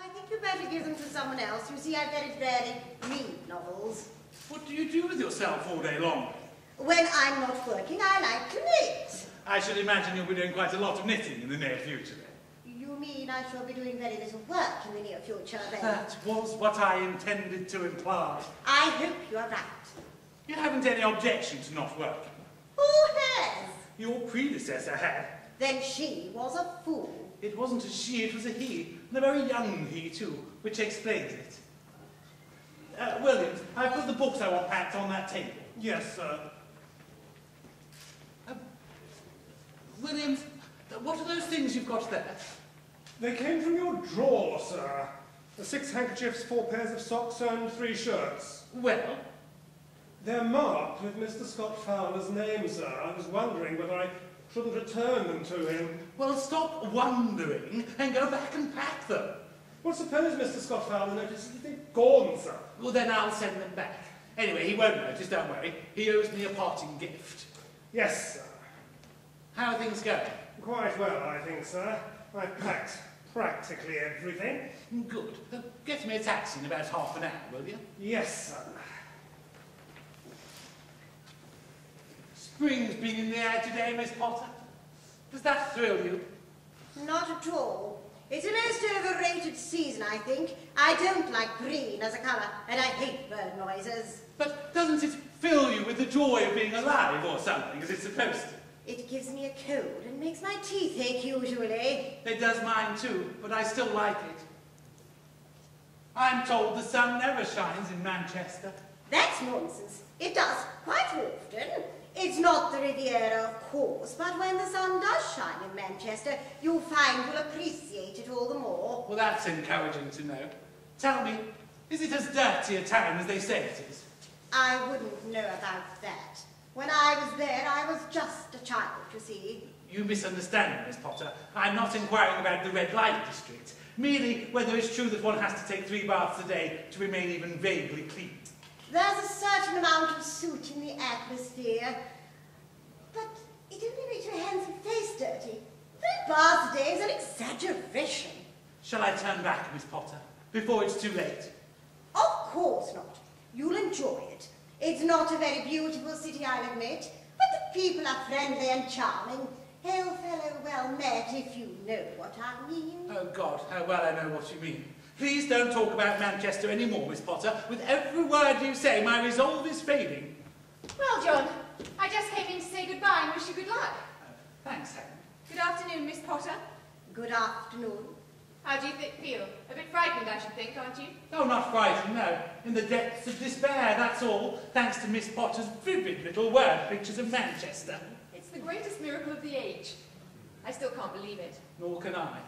I think you better give them to someone else. You see, I very rarely read novels. What do you do with yourself all day long? When I'm not working, I like to knit. I should imagine you'll be doing quite a lot of knitting in the near future. You mean I shall be doing very little work in the near future, then? That was what I intended to imply. I hope you are right. You haven't any objection to not working. Who has? Your predecessor had. Then she was a fool. It wasn't a she, it was a he. And a very young he, too, which explains it. Williams, I put the books I want packed on that table. Yes, sir. Williams, what are those things you've got there? They came from your drawer, sir. 6 handkerchiefs, 4 pairs of socks, and 3 shirts. Well? They're marked with Mr. Scott Fowler's name, sir. I was wondering whether I shouldn't return them to him. Well, stop wondering and go back and pack them. Well, suppose Mr. Scott Fowler notices they've gone, sir. Well, then I'll send them back. Anyway, he won't notice, don't worry. He owes me a parting gift. Yes, sir. How are things going? Quite well, I think, sir. I've packed practically everything. Good. Get me a taxi in about half an hour, will you? Yes, sir. Spring's been in the air today, Miss Potter. Does that thrill you? Not at all. It's a most overrated season, I think. I don't like green as a colour, and I hate bird noises. But doesn't it fill you with the joy of being alive or something, as it's supposed to? It gives me a cold and makes my teeth ache, usually. It does mine too, but I still like it. I'm told the sun never shines in Manchester. That's nonsense. It does, quite often. It's not the Riviera, of course, but when the sun does shine in Manchester, you'll find you'll appreciate it all the more. Well, that's encouraging to know. Tell me, is it as dirty a town as they say it is? I wouldn't know about that. When I was there, I was just a child, you see. You misunderstand me, Miss Potter. I'm not inquiring about the red light district. Merely whether it's true that one has to take 3 baths a day to remain even vaguely clean. There's a certain amount of soot in the atmosphere, but it only makes your hands and face dirty. 3 baths a day is an exaggeration. Shall I turn back, Miss Potter, before it's too late? Of course not. You'll enjoy it. It's not a very beautiful city, I'll admit, but the people are friendly and charming. Hail fellow well met, if you know what I mean. Oh, God, how well I know what you mean. Please don't talk about Manchester anymore, Miss Potter. With every word you say, my resolve is fading. Well, John, I just came in to say goodbye and wish you good luck. Thanks, Helen. Good afternoon, Miss Potter. Good afternoon. How do you feel? A bit frightened, I should think, aren't you? Oh, not frightened, no. In the depths of despair, that's all, thanks to Miss Potter's vivid little word pictures of Manchester. It's the greatest miracle of the age. I still can't believe it. Nor can I.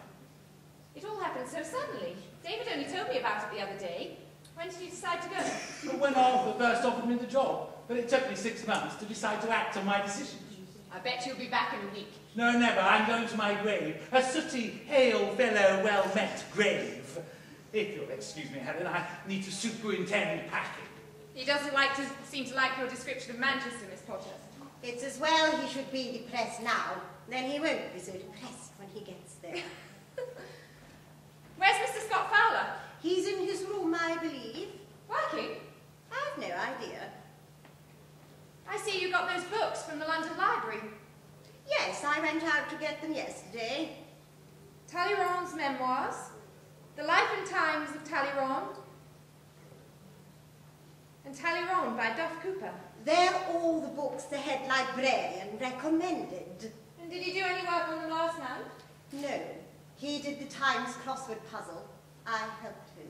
It all happened so suddenly. David only told me about it the other day. When did you decide to go? But when Arthur first offered me the job, but it took me 6 months to decide to act on my decision. I bet you'll be back in a week. No, never. I'm going to my grave. A sooty, hail fellow, well-met grave. If you'll excuse me, Helen, I need to superintend packing. He doesn't seem to like your description of Manchester, Miss Potter. It's as well he should be depressed now. Then he won't be so depressed when he gets there. Where's Mr. Scott Fowler? He's in his room, I believe. Working? I've no idea. I see you got those books from the London Library. Yes, I went out to get them yesterday. Talleyrand's memoirs, The Life and Times of Talleyrand, and Talleyrand by Duff Cooper. They're all the books the head librarian recommended. And did he do any work on them last night? No, he did the Times crossword puzzle. I helped him.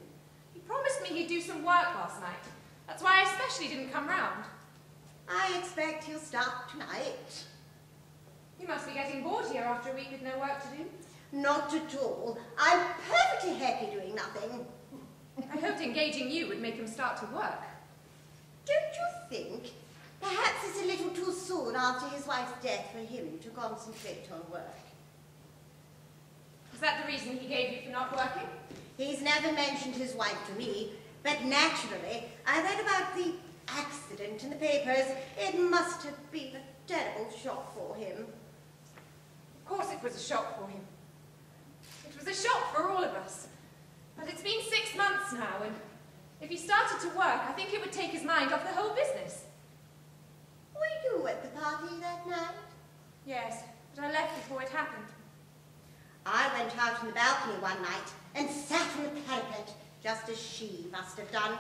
He promised me he'd do some work last night. That's why I especially didn't come round. I expect he'll start tonight. You must be getting bored here after a week with no work to do. Not at all. I'm perfectly happy doing nothing. I hoped engaging you would make him start to work. Don't you think? Perhaps it's a little too soon after his wife's death for him to concentrate on work. Is that the reason he gave you for not working? He's never mentioned his wife to me, but naturally, I read about the accident in the papers. It must have been a terrible shock for him. Of course it was a shock for him. It was a shock for all of us. But it's been 6 months now, and if he started to work, I think it would take his mind off the whole business. Were you at the party that night? Yes, but I left before it happened. I went out on the balcony one night and sat on the parapet, just as she must have done.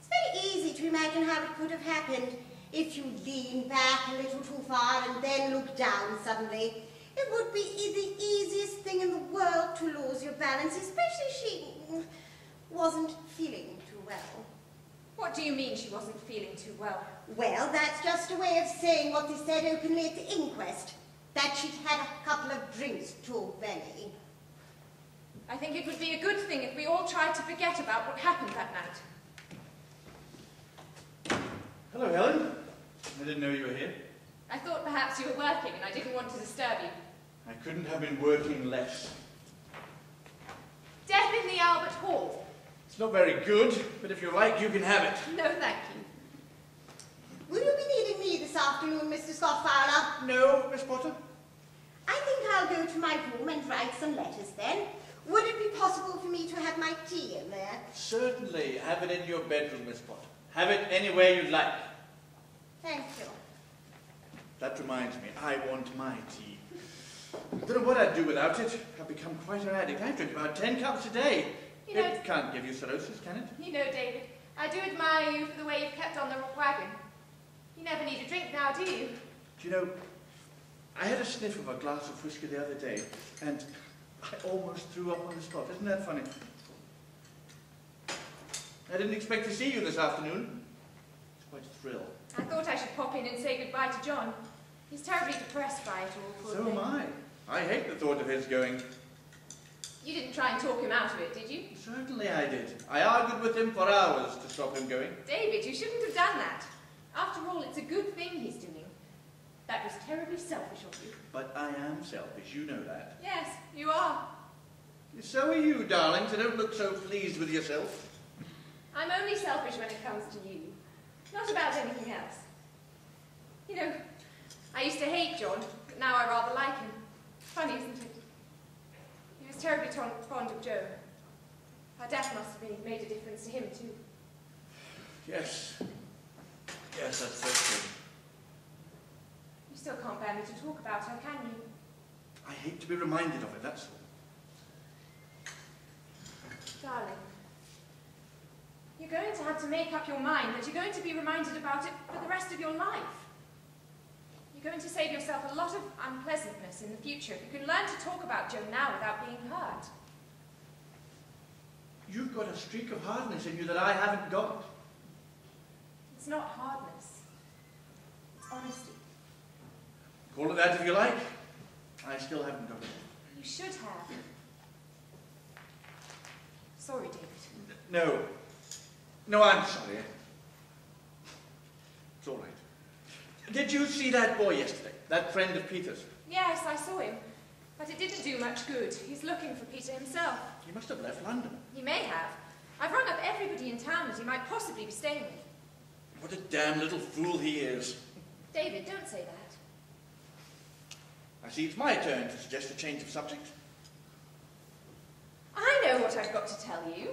It's very easy to imagine how it could have happened if you lean back a little too far and then look down suddenly. It would be the easiest thing in the world to lose your balance, especially she wasn't feeling too well. What do you mean she wasn't feeling too well? Well, that's just a way of saying what they said openly at the inquest, that she'd had a couple of drinks too many. I think it would be a good thing if we all tried to forget about what happened that night. Hello, Helen. I didn't know you were here. I thought perhaps you were working and I didn't want to disturb you. I couldn't have been working less. Death in the Albert Hall. It's not very good, but if you like, you can have it. No, thank you. Will you be needing me this afternoon, Mr. Scott Fowler? No, Miss Potter. I think I'll go to my room and write some letters then. Would it be possible for me to have my tea in there? Certainly. Have it in your bedroom, Miss Potter. Have it anywhere you'd like. Thank you. That reminds me, I want my tea. I don't know what I'd do without it. I've become quite an addict. I drink about 10 cups a day. You know, It can't give you cirrhosis, can it? You know, David, I do admire you for the way you've kept on the wagon. You never need a drink now, do you? Do you know, I had a sniff of a glass of whiskey the other day, and I almost threw up on the spot. Isn't that funny? I didn't expect to see you this afternoon. It's quite a thrill. I thought I should pop in and say goodbye to John. He's terribly depressed by it all, poor So thing. am I. I hate the thought of his going. You didn't try and talk him out of it, did you? Certainly I did. I argued with him for hours to stop him going. David, you shouldn't have done that. After all, it's a good thing he's doing. That was terribly selfish of you. But I am selfish, you know that. Yes, you are. So are you, darling, so don't look so pleased with yourself. I'm only selfish when it comes to you. Not about anything else. You know, I used to hate John, but now I rather like him. Funny, isn't it? He was terribly fond of Joan. Her death must have made a difference to him, too. Yes. Yes, that's so true. You still can't bear me to talk about her, can you? I hate to be reminded of it, that's all. Darling, you're going to have to make up your mind that you're going to be reminded about it for the rest of your life. You're going to save yourself a lot of unpleasantness in the future if you can learn to talk about Joan now without being hurt. You've got a streak of hardness in you that I haven't got. It's not hardness. It's honesty. Call it that if you like. I still haven't got it. You should have. Sorry, David. No. No, I'm sorry. It's all right. Did you see that boy yesterday? That friend of Peter's? Yes, I saw him. But it didn't do much good. He's looking for Peter himself. He must have left London. He may have. I've rung up everybody in town that he might possibly be staying with. What a damn little fool he is. David, don't say that. I see it's my turn to suggest a change of subject. I know what I've got to tell you.